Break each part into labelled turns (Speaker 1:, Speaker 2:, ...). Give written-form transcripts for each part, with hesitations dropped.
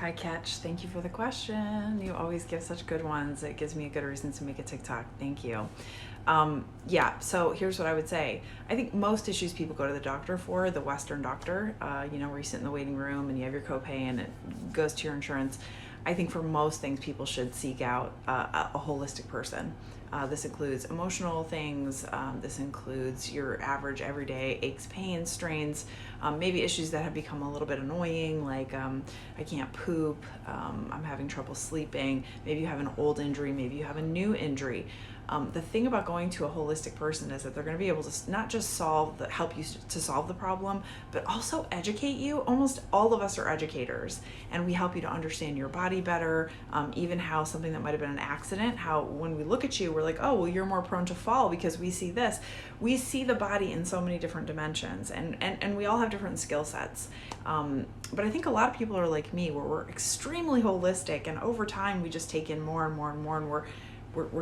Speaker 1: Hi, Catch. Thank you for the question. You always give such good ones. It gives me a good reason to make a TikTok. Thank you. Yeah, so here's what I would say. I think most issues people go to the doctor for, the Western doctor, where you sit in the waiting room and you have your copay and it goes to your insurance. I think for most things, people should seek out a holistic person. This includes emotional things. This includes your average everyday aches, pains, strains, maybe issues that have become a little bit annoying, like I can't poop, I'm having trouble sleeping. Maybe you have an old injury, maybe you have a new injury. The thing about going to a holistic person is that they're going to be able to not just help you to solve the problem, but also educate you. Almost all of us are educators, and we help you to understand your body better, even how something that might have been an accident, how when we look at you, we're like, oh, well, you're more prone to fall because we see this. We see the body in so many different dimensions, and we all have different skill sets. But I think a lot of people are like me, where we're extremely holistic, and over time, we just take in more and more and more, and we're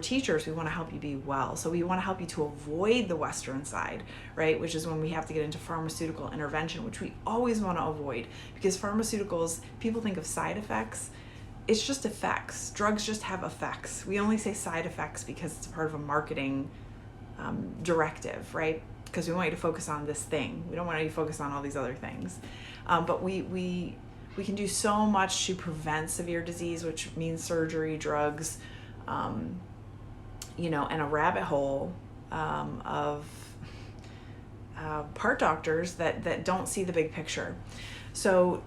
Speaker 1: teachers. We want to help you be well. So we want to help you to avoid the Western side, right? Which is when we have to get into pharmaceutical intervention, which we always want to avoid, because pharmaceuticals, people think of side effects. It's just effects. Drugs just have effects. We only say side effects because it's part of a marketing directive, right? Because we want you to focus on this thing. We don't want you to focus on all these other things. But we can do so much to prevent severe disease, which means surgery, drugs, and a rabbit hole of part doctors that don't see the big picture. So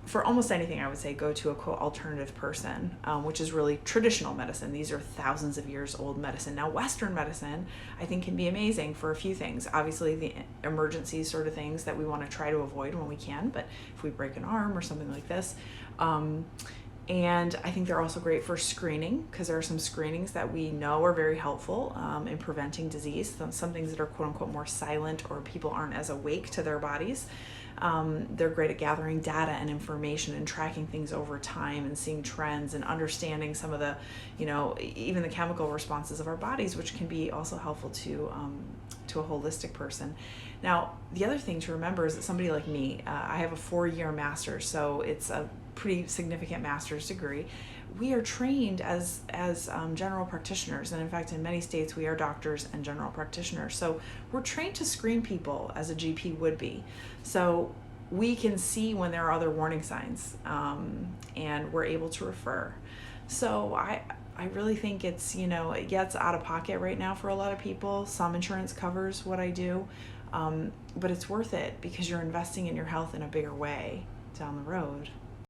Speaker 1: for almost anything, I would say go to a quote alternative person, which is really traditional medicine. These are thousands of years old medicine. Now, Western medicine, I think, can be amazing for a few things. Obviously, the emergency sort of things that we want to try to avoid when we can, but if we break an arm or something like this, and I think they're also great for screening, because there are some screenings that we know are very helpful in preventing disease. Some things that are quote unquote more silent, or people aren't as awake to their bodies. They're great at gathering data and information and tracking things over time and seeing trends and understanding some of the, even the chemical responses of our bodies, which can be also helpful to a holistic person. Now, the other thing to remember is that somebody like me, I have a 4-year master's, so it's a pretty significant master's degree. We are trained as general practitioners, and in fact, in many states, we are doctors and general practitioners. So we're trained to screen people as a GP would be. So we can see when there are other warning signs, and we're able to refer. So I really think it's, it gets out of pocket right now for a lot of people. Some insurance covers what I do, but it's worth it because you're investing in your health in a bigger way down the road.